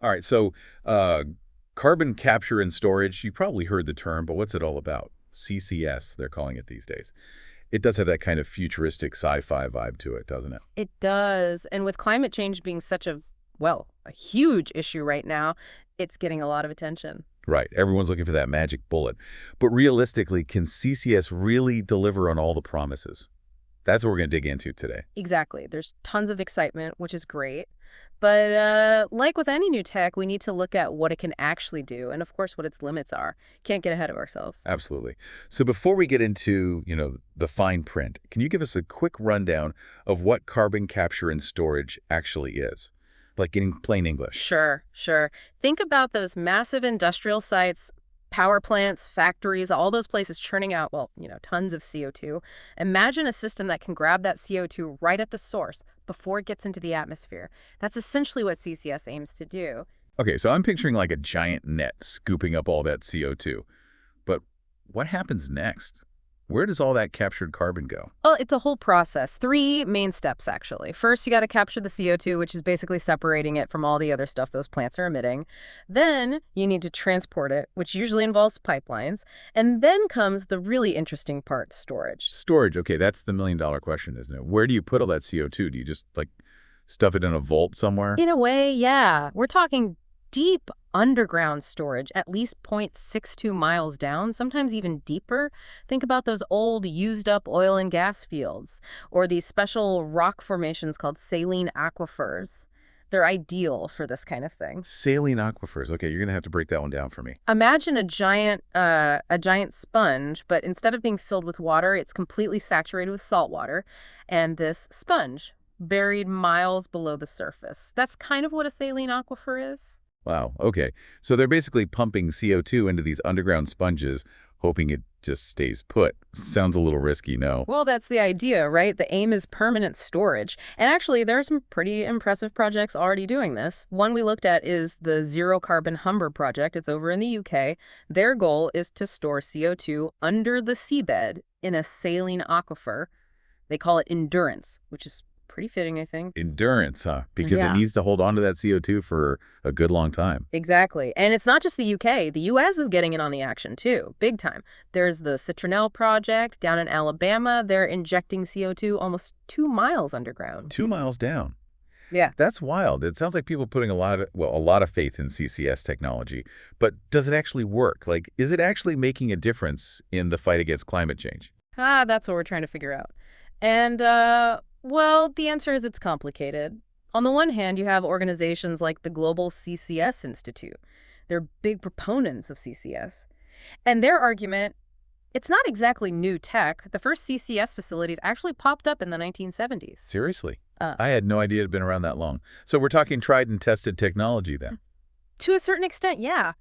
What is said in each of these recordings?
All right, so uh, carbon capture and storage, you probably heard the term, but what's it all about? CCS, they're calling it these days. It does have that kind of futuristic sci-fi vibe to it, doesn't it? It does. And with climate change being such a huge issue right now, it's getting a lot of attention. Right, everyone's looking for that magic bullet. But realistically, can CCS really deliver on all the promises? That's what we're going to dig into today. Exactly. There's tons of excitement, which is great. But like with any new tech, we need to look at what it can actually do and, of course, what its limits are. Can't get ahead of ourselves. Absolutely. So before we get into, the fine print, can you give us a quick rundown of what carbon capture and storage actually is? Like in plain English. Sure, sure. Think about those massive industrial sites, power plants, factories, all those places churning out, tons of CO2. Imagine a system that can grab that CO2 right at the source before it gets into the atmosphere. That's essentially what CCS aims to do. Okay, so I'm picturing like a giant net scooping up all that CO2. But what happens next? Where does all that captured carbon go? Well, it's a whole process. Three main steps, actually. First, you got to capture the CO2, which is basically separating it from all the other stuff those plants are emitting. Then you need to transport it, which usually involves pipelines. And then comes the really interesting part, storage. Storage, okay, that's the million-dollar question, isn't it? Where do you put all that CO2? Do you just, like, stuff it in a vault somewhere? In a way, yeah. We're talking deep underground storage, at least 0.62 miles down, sometimes even deeper. Think about those old used-up oil and gas fields, or these special rock formations called saline aquifers. They're ideal for this kind of thing. Saline aquifers. Okay, you're going to have to break that one down for me. Imagine a giant sponge, but instead of being filled with water, it's completely saturated with salt water, and this sponge buried miles below the surface. That's kind of what a saline aquifer is. Wow, okay. So they're basically pumping CO2 into these underground sponges, hoping it just stays put. Sounds a little risky, no? Well, that's the idea, right? The aim is permanent storage. And actually, there are some pretty impressive projects already doing this. One we looked at is the Zero Carbon Humber project. It's over in the UK. Their goal is to store CO2 under the seabed in a saline aquifer. They call it Endurance, which is pretty fitting, I think. Endurance, huh? Because it Yeah. needs to hold on to that CO2 for a good long time. Exactly. And it's not just the UK. The US is getting in on the action too, big time. There's the Citronelle project down in Alabama. They're injecting CO2 almost 2 miles underground. 2 miles down. Yeah. That's wild. It sounds like people putting a lot of faith in CCS technology. But does it actually work? Like, is it actually making a difference in the fight against climate change? That's what we're trying to figure out. And, the answer is it's complicated. On the one hand, you have organizations like the Global CCS Institute. They're big proponents of CCS. And their argument, it's not exactly new tech. The first CCS facilities actually popped up in the 1970s. Seriously? Uh, I had no idea it had been around that long. So we're talking tried and tested technology then. to a certain extent, yeah.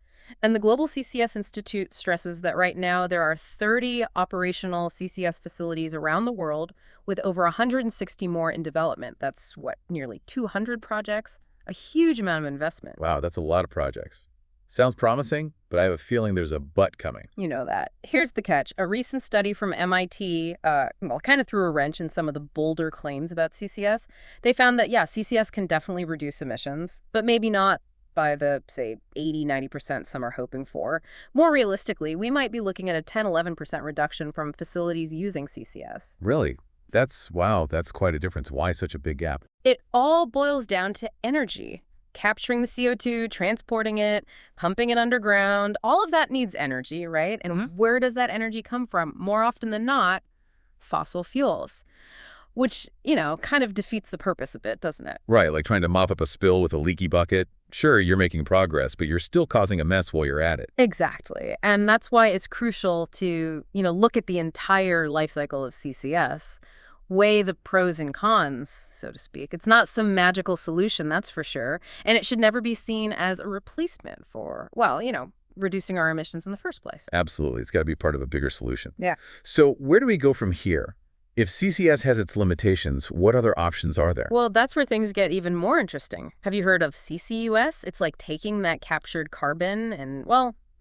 And the Global CCS Institute stresses that right now there are 30 operational CCS facilities around the world with over 160 more in development. That's nearly 200 projects, a huge amount of investment. Wow, that's a lot of projects. Sounds promising, but I have a feeling there's a but coming. You know that. Here's the catch. A recent study from MIT, kind of threw a wrench in some of the bolder claims about CCS. They found that, yeah, CCS can definitely reduce emissions, but maybe not by the, say, 80–90% some are hoping for. More realistically, we might be looking at a 10–11% reduction from facilities using CCS. Really? Wow, that's quite a difference. Why such a big gap? It all boils down to energy. Capturing the CO2, transporting it, pumping it underground, all of that needs energy, right? And where does that energy come from? More often than not, fossil fuels, which, kind of defeats the purpose a bit, doesn't it? Right, like trying to mop up a spill with a leaky bucket. Sure, you're making progress, but you're still causing a mess while you're at it. Exactly. And that's why it's crucial to, look at the entire life cycle of CCS, weigh the pros and cons, so to speak. It's not some magical solution, that's for sure. And it should never be seen as a replacement for, reducing our emissions in the first place. Absolutely. It's got to be part of a bigger solution. Yeah. So where do we go from here? If CCS has its limitations, what other options are there? Well, that's where things get even more interesting. Have you heard of CCUS? It's like taking that captured carbon and,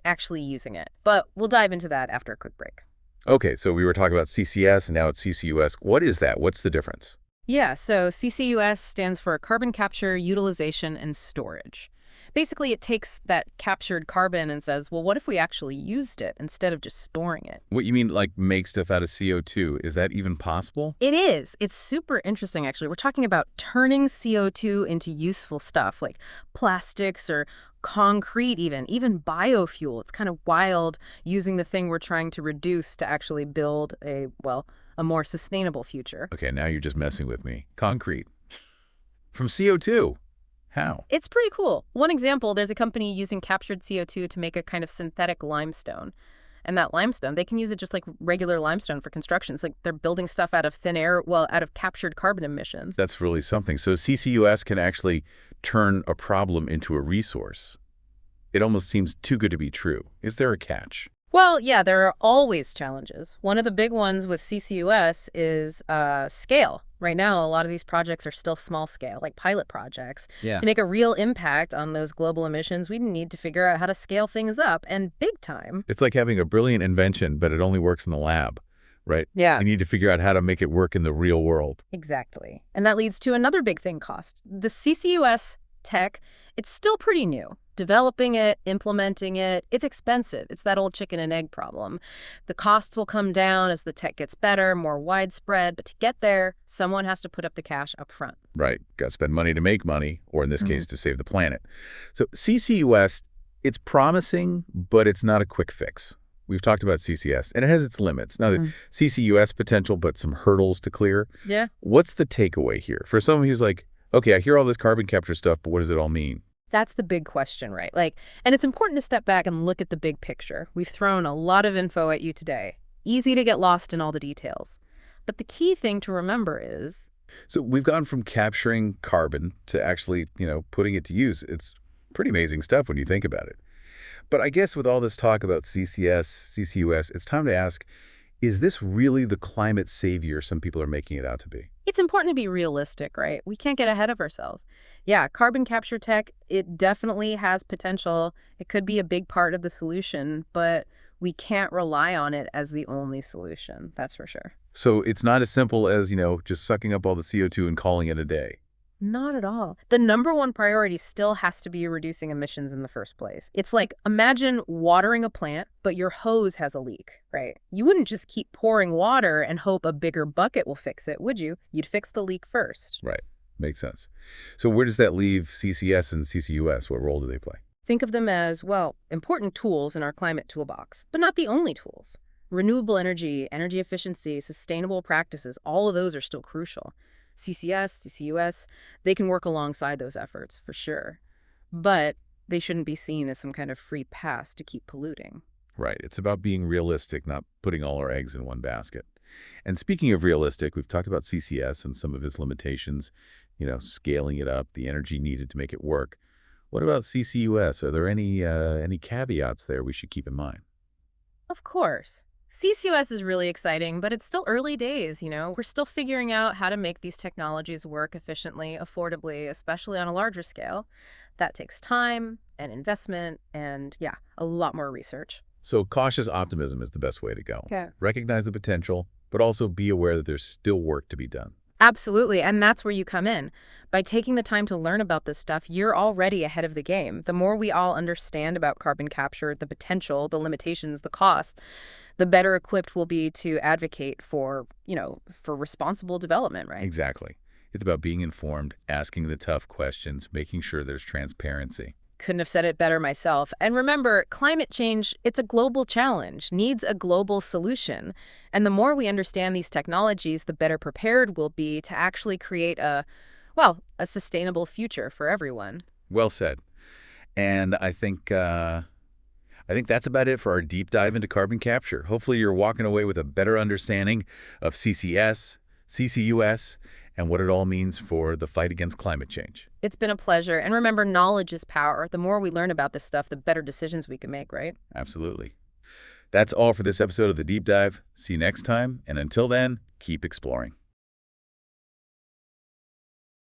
actually using it. But we'll dive into that after a quick break. Okay, so we were talking about CCS and now it's CCUS. What is that? What's the difference? Yeah, so CCUS stands for Carbon Capture, Utilization, and Storage. Basically, it takes that captured carbon and says, well, what if we actually used it instead of just storing it? What you mean, like make stuff out of CO2? Is that even possible? It is. It's super interesting, actually. We're talking about turning CO2 into useful stuff like plastics or concrete even biofuel. It's kind of wild using the thing we're trying to reduce to actually build a more sustainable future. Okay, now you're just messing with me. Concrete. From CO2. How? It's pretty cool. One example, there's a company using captured CO2 to make a kind of synthetic limestone. And that limestone, they can use it just like regular limestone for construction. It's like they're building stuff out of thin air, well, out of captured carbon emissions. That's really something. So CCUS can actually turn a problem into a resource. It almost seems too good to be true. Is there a catch? Well, yeah, there are always challenges. One of the big ones with CCUS is scale. Right now, a lot of these projects are still small scale, like pilot projects. Yeah. To make a real impact on those global emissions, we need to figure out how to scale things up, and big time. It's like having a brilliant invention, but it only works in the lab, right? Yeah. You need to figure out how to make it work in the real world. Exactly. And that leads to another big thing, cost. The CCUS tech, it's still pretty new. Developing it, implementing it, it's expensive. It's that old chicken and egg problem. The costs will come down as the tech gets better, more widespread, but to get there, someone has to put up the cash up front. Right. Got to spend money to make money, or in this case, to save the planet. So CCUS, it's promising, but it's not a quick fix. We've talked about CCS, and it has its limits. Now, the CCUS potential, but some hurdles to clear. Yeah. What's the takeaway here? For someone who's like, okay, I hear all this carbon capture stuff, but what does it all mean? That's the big question, right? And it's important to step back and look at the big picture. We've thrown a lot of info at you today. Easy to get lost in all the details. But the key thing to remember is... So we've gone from capturing carbon to actually, putting it to use. It's pretty amazing stuff when you think about it. But I guess with all this talk about CCS, CCUS, it's time to ask, is this really the climate savior some people are making it out to be? It's important to be realistic, right? We can't get ahead of ourselves. Yeah, carbon capture tech, it definitely has potential. It could be a big part of the solution, but we can't rely on it as the only solution. That's for sure. So it's not as simple as, just sucking up all the CO2 and calling it a day. Not at all. The number one priority still has to be reducing emissions in the first place. It's like, imagine watering a plant, but your hose has a leak, right? You wouldn't just keep pouring water and hope a bigger bucket will fix it, would you? You'd fix the leak first. Right. Makes sense. So where does that leave CCS and CCUS? What role do they play? Think of them as, important tools in our climate toolbox, but not the only tools. Renewable energy, energy efficiency, sustainable practices, all of those are still crucial. CCS, CCUS, they can work alongside those efforts, for sure. But they shouldn't be seen as some kind of free pass to keep polluting. Right. It's about being realistic, not putting all our eggs in one basket. And speaking of realistic, we've talked about CCS and some of its limitations, scaling it up, the energy needed to make it work. What about CCUS? Are there any caveats there we should keep in mind? Of course. CCUS is really exciting, but it's still early days, We're still figuring out how to make these technologies work efficiently, affordably, especially on a larger scale. That takes time and investment and, a lot more research. So cautious optimism is the best way to go. Yeah. Recognize the potential, but also be aware that there's still work to be done. Absolutely, and that's where you come in. By taking the time to learn about this stuff, you're already ahead of the game. The more we all understand about carbon capture, the potential, the limitations, the costs, the better equipped we'll be to advocate for responsible development, right? Exactly. It's about being informed, asking the tough questions, making sure there's transparency. Couldn't have said it better myself. And remember, climate change, it's a global challenge, needs a global solution. And the more we understand these technologies, the better prepared we'll be to actually create a sustainable future for everyone. Well said. And I think that's about it for our deep dive into carbon capture. Hopefully you're walking away with a better understanding of CCS, CCUS, and what it all means for the fight against climate change. It's been a pleasure. And remember, knowledge is power. The more we learn about this stuff, the better decisions we can make, right? Absolutely. That's all for this episode of The Deep Dive. See you next time. And until then, keep exploring.